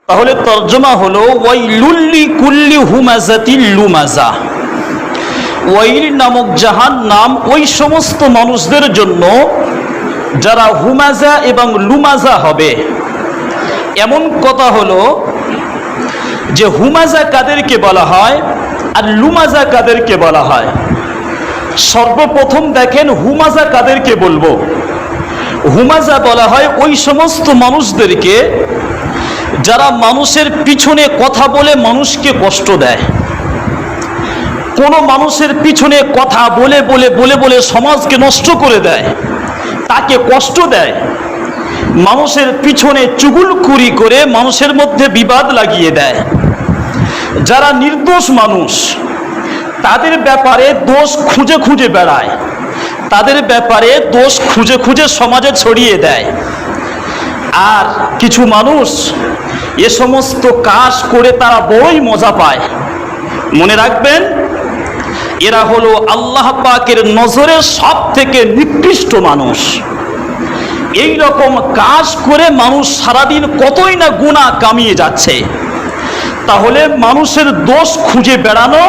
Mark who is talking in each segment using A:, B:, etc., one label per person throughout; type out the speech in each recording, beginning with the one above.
A: তাহলে তর্জমা হলো ওয়াইলুল লিকুল্লি হুমাযাতিল লুমাযা। ওয়াইল নামক জাহান্নাম ওই সমস্ত মানুষদের জন্য যারা হুমাযা এবং লুমাযা হবে। এমন কথা হলো যে হুমাযা কাদেরকে বলা হয় আর লুমাযা কাদেরকে বলা হয়। সর্বপ্রথম দেখেন হুমাযা কাদেরকে বলবো। হুমাযা বলা হয় ওই সমস্ত মানুষদেরকে যারা মানুষের পিছনে কথা বলে মানুষকে কষ্ট দেয়। কোনো মানুষের পিছনে কথা বলে বলে বলে বলে সমাজকে নষ্ট করে দেয়, তাকে কষ্ট দেয়। মানুষের পিছনে চুগলখুরি করে মানুষের মধ্যে বিবাদ লাগিয়ে দেয়। যারা নির্দোষ মানুষ তাদের ব্যাপারে দোষ খুঁজে খুঁজে বেড়ায়, তাদের ব্যাপারে দোষ খুঁজে খুঁজে সমাজে ছড়িয়ে দেয়। আর কিছু মানুষ এ সমস্ত কাজ করে তারা বড়ই মজা পায়। মনে রাখবেন, এরা হলো আল্লাহ পাকের নজরে সব থেকে নিকৃষ্ট মানুষ। এই রকম কাজ করে মানুষ সারাদিন কতই না গুনাহ কামিয়ে যাচ্ছে। তাহলে মানুষের দোষ খুঁজে বেড়ানো,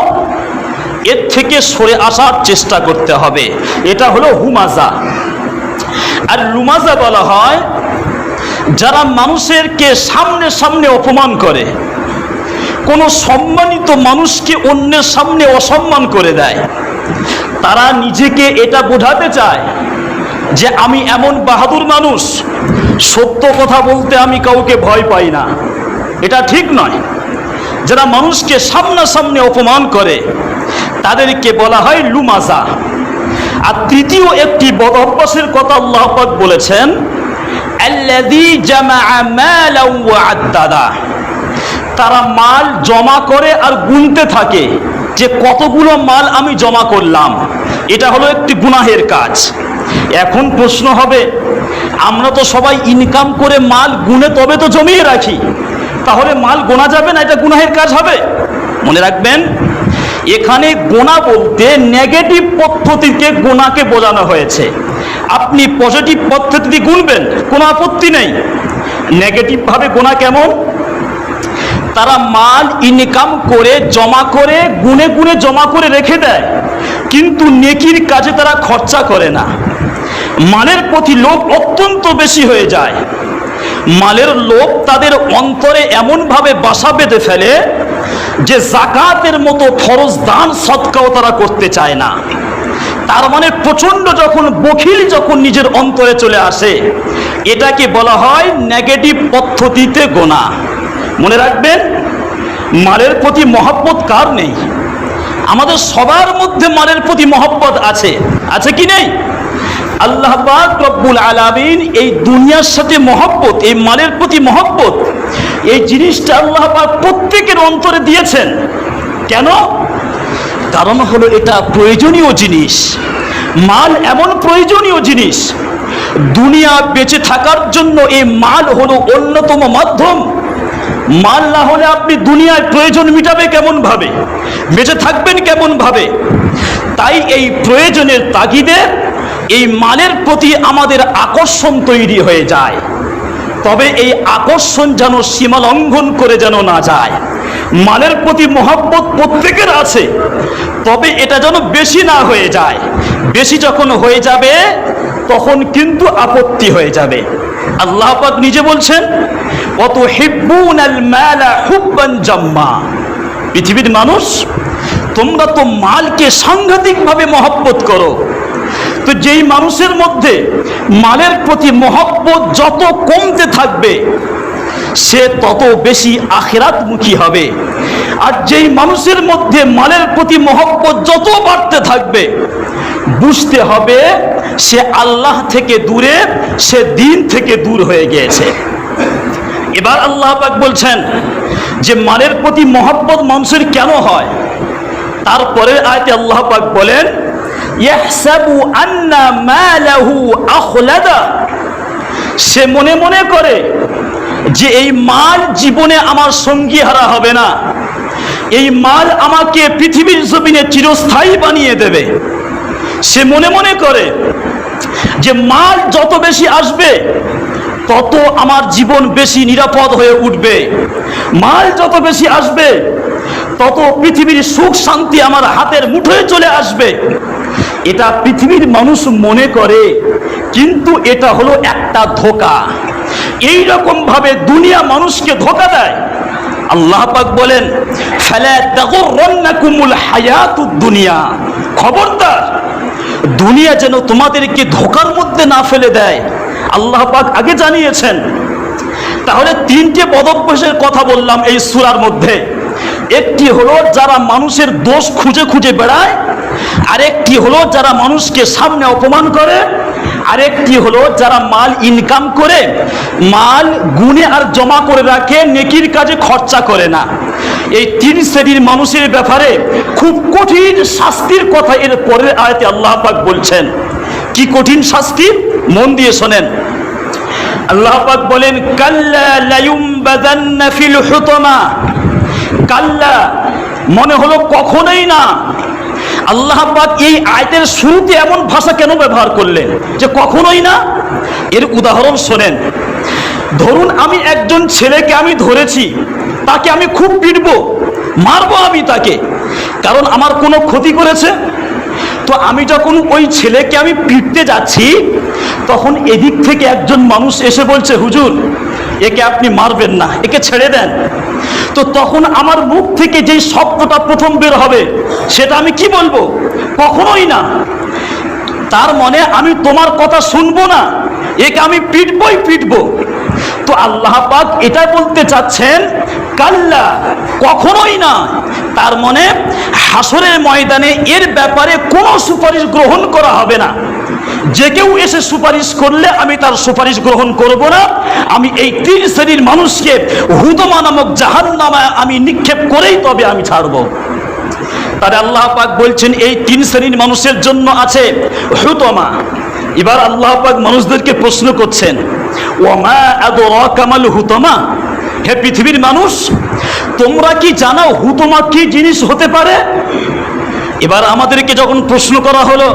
A: এর থেকে সরে আসার চেষ্টা করতে হবে। এটা হলো হুমাযা। আর লুমাযা বলা হয় যারা মানুষেরকে সামনে সামনে অপমান করে, কোনো সম্মানিত মানুষকে অন্যের সামনে অসম্মান করে দেয়। তারা নিজেকে এটা বোঝাতে চায় যে আমি এমন বাহাদুর মানুষ, সত্য কথা বলতে আমি কাউকে ভয় পাই না। এটা ঠিক নয়। যারা মানুষকে সামনাসামনি অপমান করে তাদেরকে বলা হয় লুমাযা। আর তৃতীয় একটি বদ অভ্যাসের কথা আল্লাহ পাক বলেছেন, আল্লাযী জামাআ মালান ওয়া আদ্দাদা। তারা মাল জমা করে আর গুনতে থাকে যে কতগুলো মাল আমি জমা করলাম। এটা হলো একটি গুনাহের কাজ। এখন প্রশ্ন হবে, আমরা তো সবাই ইনকাম করে মাল গুনে তবে তো জমিয়ে রাখি, তাহলে মাল গোনা যাবে না? এটা গুনাহের কাজ হবে? মনে রাখবেন, এখানে গোনা বলতে নেগেটিভ পদ্ধতিকে গোনাকে বোঝানো হয়েছে। আপনি পজিটিভ পদ্ধতি গুনবেন, কোনো আপত্তি নেই। নেগেটিভ ভাবে গোনা কেমন? তারা মাল ইনকাম করে জমা করে গুনে গুনে জমা করে রেখে দেয়, কিন্তু নেকির কাজে তারা খরচা করে না। মালের প্রতি লোভ অত্যন্ত বেশি হয়ে যায়। মালের লোভ তাদের অন্তরে এমনভাবে বাসা বেঁধে ফেলে যে যাকাতের মতো ফরজ দান সদকাও তারা করতে চায় না। তার মানে প্রচন্ড যখন বখিল যখন নিজের অন্তরে চলে আসে, এটাকে বলা হয় নেগেটিভ পদ্ধতিতে গোনা। মনে রাখবেন, মালের প্রতি মহব্বত কার নেই? আমাদের সবার মধ্যে মালের প্রতি মহব্বত আছে, আছে কি নেই? আল্লাহ পাক রব্বুল আলামিন এই দুনিয়ার সাথে মহব্বত, এই মালের প্রতি মহব্বত, এই জিনিসটা আল্লাহ পাক প্রত্যেকের অন্তরে দিয়েছেন। কেন? কারণ হলো এটা প্রয়োজনীয় জিনিস। মাল এমন প্রয়োজনীয় জিনিস, দুনিয়া বেঁচে থাকার জন্য এই মাল হলো অন্যতম মাধ্যম। মাল না হলে আপনি দুনিয়ার প্রয়োজন মিটাবে কেমন ভাবে, বেঁচে থাকবেন কেমন ভাবে? তাই এই প্রয়োজনের তাগিদে এই মালের প্রতি আমাদের আকর্ষণ তৈরি হয়ে যায়। তবে এই আকর্ষণ যেন সীমা লঙ্ঘন করে যেন না যায়। মালের প্রতি মহব্বত প্রত্যেকের আছে, তবে এটা যেন বেশি না হয়ে যায়। বেশি যখন হয়ে যাবে তখন কিন্তু আপত্তি হয়ে যাবে। আল্লাহ পাক নিজে বলছেন, ওয়াতুহিব্বুনাল মালা হুব্বান জাম্মা। পৃথিবীর মানুষ, তোমরা তো মালকে সাংঘাতিকভাবে মহব্বত করো। তো যেই মানুষের মধ্যে মালের প্রতি মহব্বত যত কমতে থাকবে সে তত বেশি আখিরাতমুখী হবে। আর যেই মানুষের মধ্যে মালের প্রতি মহব্বত যত বাড়তে থাকবে, বুঝতে হবে সে আল্লাহ থেকে দূরে, সে দ্বীন থেকে দূর হয়ে গিয়েছে। এবার আল্লাহ পাক বলছেন যে মালের প্রতি মহব্বত মানুষের কেন হয়। তারপরের আয়াতে আল্লাহ পাক বলেন, ইয়াহসাবু আন্না মালাহু আখলাদা। সে মনে মনে করে যে এই মাল জীবনে আমার সঙ্গী হারা হবে না, এই মাল আমাকে পৃথিবীর জমিনে চিরস্থায়ী বানিয়ে দেবে। সে মনে মনে করে যে মাল যত বেশি আসবে তত আমার জীবন বেশি নিরাপদ হয়ে উঠবে। মাল যত বেশি আসবে তত পৃথিবীর সুখ শান্তি আমার হাতের মুঠোয় চলে আসবে। এটা পৃথিবীর মানুষ মনে করে, কিন্তু এটা হলো একটা ধোঁকা। এই রকম ভাবে দুনিয়া মানুষকে ধোঁকা দেয়। আল্লাহ পাক বলেন, ফালা তাগুররান্নাকুমুল হায়াতুদ দুনিয়া, খবরদার দুনিয়া যেন তোমাদেরকে ধোঁকার মধ্যে না ফেলে দেয়। আল্লাহ পাক আগে জানিয়েছেন। তাহলে তিনটে বদভ্যাসের কথা বললাম এই সূরার মধ্যে। একটি হলো যারা মানুষের দোষ খুঁজে খুঁজে বেড়ায়, আরেকটি হলো যারা মানুষকে সামনে অপমান করে, আরেকটি হলো যারা মাল ইনকাম করে মাল গুনে আর জমা করে রাখে, নেকির কাজে খরচা করে না। এই তিন শ্রেণীর মানুষের ব্যাপারে খুব কঠিন শাস্তির কথা এর পরের আয়াতে আল্লাহ পাক বলছেন। কি কঠিন শাস্তি? মন দিয়ে শোনেন। আল্লাহ পাক বলেন, কাল্লা লায়ুমবাদান্না ফিল হুতামা। কাল্লা মনে হলো কখনোই না। আল্লাহ পাক এই আয়াতের শুরুতে এমন ভাষা কেন ব্যবহার করলেন যে কখনোই না? এর উদাহরণ শোনেন। ধরুন আমি একজন ছেলেকে আমি ধরেছি, তাকে আমি খুব পিটবো, মারবো আমি তাকে, কারণ আমার কোনো ক্ষতি করেছে। তো আমি যখন ওই ছেলেকে আমি পিটতে যাচ্ছি, তখন এদিক থেকে একজন মানুষ এসে বলছে, হুজুর একে আপনি মারবেন না, একে ছেড়ে দেন। তো তখন আমার মুখ থেকে যেই শব্দটা প্রথম বের হবে সেটা আমি কি বলবো? কখনোই না। তার মানে আমি তোমার কথা শুনবো না, একে আমি পিটবই পিটবো। তো আল্লাহ পাক এটা বলতে চাচ্ছেন, কাল্লা কখনোই না। তার মানে হাসরের ময়দানে এর ব্যাপারে কোনো সুপারিশ গ্রহণ করা হবে না। যে কেউ এসে সুপারিশ করলে আমি তার সুপারিশ গ্রহণ করব না। আমি এই তিন শ্রেণীর মানুষকে হুতমা নামক জাহান্নামে আমি নিক্ষেপ করেই তবে আমি ছাড়ব। তাহলে আল্লাহ পাক বলছেন এই তিন শ্রেণীর মানুষের জন্য আছে হুতমা। এবার আল্লাহ পাক মানুষদেরকে প্রশ্ন করছেন, ওয়ামা আদরাকা মাল হুতমা। হে পৃথিবীর মানুষ, তোমরা কি জানো হুতমা কি জিনিস হতে পারে? এবার আমাদেরকে যখন প্রশ্ন করা হলো,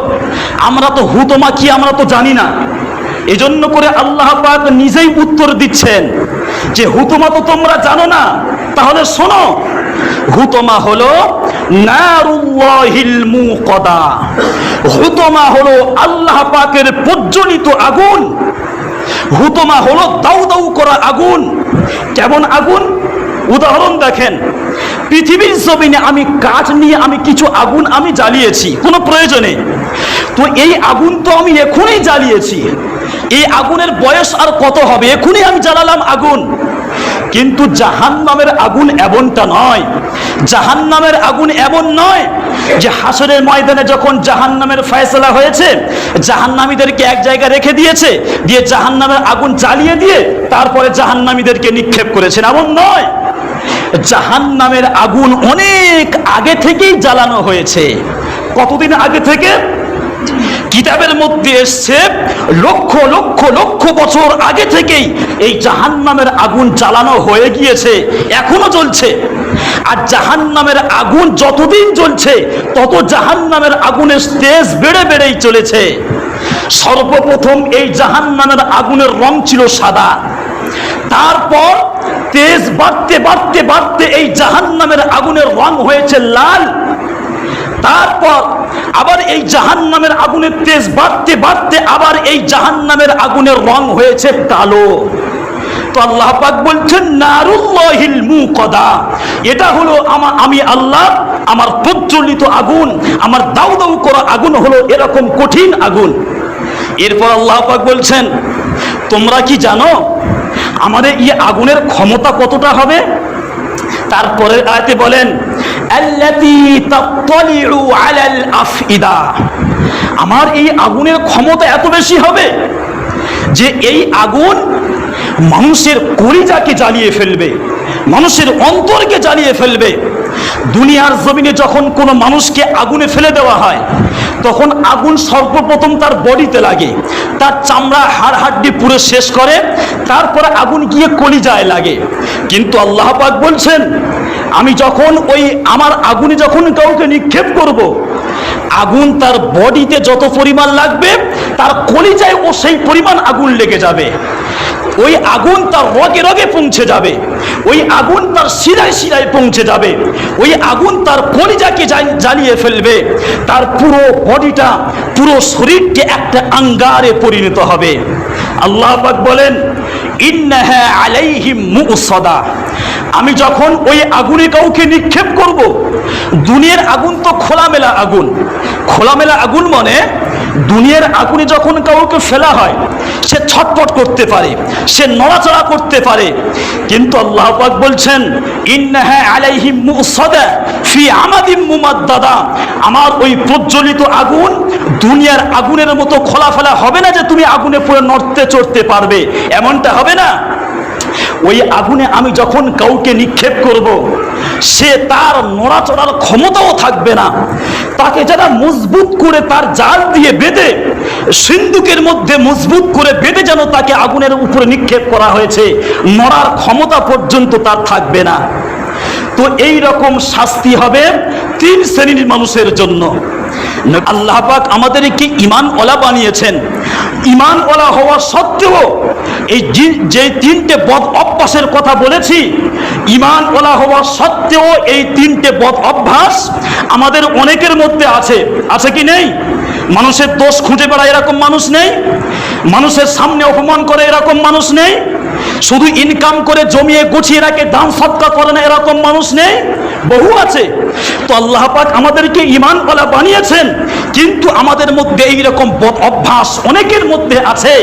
A: আমরা তো হুতমা কি আমরা তো জানি না। এজন্য করে আল্লাহ পাক নিজেই উত্তর দিচ্ছেন যে হুতমা তো তোমরা জানো না, তাহলে শোনো। হুতমা হলো নারুল্লাহিল মুকাদা। হুতমা হলো আল্লাহ পাকের প্রজ্বলিত আগুন। হুতমা হলো দাউ দাউ করা আগুন। কেমন আগুন? উদাহরণ দেখেন, পৃথিবীর জমিনে আমি কাঠ নিয়ে আমি কিছু আগুন আমি জ্বালিয়েছি কোনো প্রয়োজনে। তো এই আগুন তো আমি এখনই জ্বালিয়েছি, এই আগুনের বয়স আর কত হবে? এখনই আমি জ্বালালাম আগুন। কিন্তু জাহান্নামের আগুন এমনটা নয়। জাহান্নামের আগুন এমন নয় যে হাসরের ময়দানে যখন জাহান্নামের ফয়সালা হয়েছে, জাহান্নামীদেরকে এক জায়গায় রেখে দিয়েছে, দিয়ে জাহান্নামের আগুন জ্বালিয়ে দিয়ে তারপরে জাহান্নামীদেরকে নিক্ষেপ করেছেন, এমন নয়। জাহান্নামের আগুন অনেক আগে থেকেই জ্বালানো হয়েছে। কতদিন আগে থেকে? কিতাবের মধ্যে এসছে লক্ষ লক্ষ লক্ষ বছর আগে থেকেই এই জাহান্নামের আগুন জ্বালানো হয়ে গিয়েছে, এখনো জ্বলছে। আর জাহান্নামের আগুন যতদিন জ্বলছে তত জাহান্নামের আগুনের তেজ বেড়ে বেড়েই চলেছে। সর্বপ্রথম এই জাহান্নামের আগুনের রং ছিল সাদা, তারপর তেজ বাড়তে বাড়তে বাড়তে এই জাহান্নামের আগুনের রং হয়েছে লাল। তারপর আবার এই জাহান্নামের আগুনের তেজ বাড়তে বাড়তে আবার এই জাহান্নামের আগুনের রং হয়েছে কালো। তো আল্লাহ পাক বলছেন নারুল্লাহিল মুকাদা। এটা হলো আমি আল্লাহ, আমার প্রজ্বলিত আগুন, আমার দাউ দাউ করা আগুন হলো এরকম কঠিন আগুন। এরপর আল্লাহ পাক বলছেন, তোমরা কি জানো আমাদের এই আগুনের ক্ষমতা কতটা হবে? তারপরে আয়াতে বলেন, আল্লাতী তাত্তালিউ আলাল আফইদা। আমার এই আগুনের ক্ষমতা এত বেশি হবে যে এই আগুন মানুষের কলিজাকে জ্বালিয়ে ফেলবে, মানুষের অন্তরকে জ্বালিয়ে ফেলবে। দুনিয়ার জমিনে যখন কোনো মানুষকে আগুনে ফেলে দেওয়া হয়, তখন আগুন সর্বপ্রথম তার বডিতে লাগে, তার চামড়া হাড় হাড্ডি পুরো শেষ করে, তারপরে আগুন গিয়ে কলিজায় লাগে। কিন্তু আল্লাহ পাক বলছেন, আমি যখন ওই আমার আগুনে যখন কাউকে নিক্ষেপ করব, আগুন তার বডিতে যত পরিমাণ লাগবে তার কলিজায় ও সেই পরিমাণ আগুন লেগে যাবে। ওই আগুন তার রগে রগে পৌঁছে যাবে, ওই আগুন তার শিরায় শিরায় পৌঁছে যাবে, ওই আগুন তার কলিজাকে জ্বালিয়ে ফেলবে, তার পুরো বডিটা, পুরো শরীরকে একটা আঙ্গারে পরিণত হবে। আল্লাহ পাক বলেন ইন্নাহা আলাইহিম মুসাদা, আমি যখন ওই আগুনে কাউকে নিক্ষেপ করব, দুনিয়ার আগুন তো খোলামেলা আগুন, খোলামেলা আগুন মানে দুনিয়ার আগুনে যখন কাউকে ফেলা হয় সে ছটফট করতে পারে, সে নড়াচড়া করতে পারে, কিন্তু আল্লাহ পাক বলছেন ইন্নাহা আলাইহিম মুসাদা ফি আমাদিম মুমাদ্দাদা, আমার ওই প্রজ্বলিত আগুন দুনিয়ার আগুনের মতো খোলাফেলা হবে না যে তুমি আগুনে পুরো নড়তে চড়তে পারবে, এমনটা হবে না। ওই আগুনে আমি যখন কাউকে নিক্ষেপ করব, সে তার নড়াচড়ার ক্ষমতাও থাকবে না, তাকে যারা মজবুত করে তার জাল দিয়ে বেঁধে, সিন্দুকের মধ্যে মজবুত করে বেঁধে যেন তাকে আগুনের উপরে নিক্ষেপ করা হয়েছে, নড়ার ক্ষমতা পর্যন্ত তার থাকবে না। তো এই রকম শাস্তি হবে 3 শ্রেণীর মানুষের জন্য। আল্লাহ পাক আমাদেরকে ঈমানওয়ালা বানিয়েছেন, ঈমানওয়ালা হওয়া সত্ত্বেও এই যে 3টে বদ অভ্যাসের কথা বলেছি, ঈমানওয়ালা হওয়া সত্ত্বেও এই 3টে বদ অভ্যাস আমাদের অনেকের মধ্যে আছে। আছে কি নেই? মানুষের দোষ খুঁজে বেড়ায় এরকম মানুষ নেই? মানুষের সামনে অপমান করে এরকম মানুষ নেই? শুধু ইনকাম করে জমিয়ে গুছিয়ে রাখে, দান সদকা করে না এরকম মানুষ নেই? বহু আছে। তো আল্লাহ পাক আমাদেরকে ঈমানওয়ালা বানিয়েছেন, কিন্তু আমাদের মধ্যে এইরকম বদ অভ্যাস অনেকের মধ্যে আছে।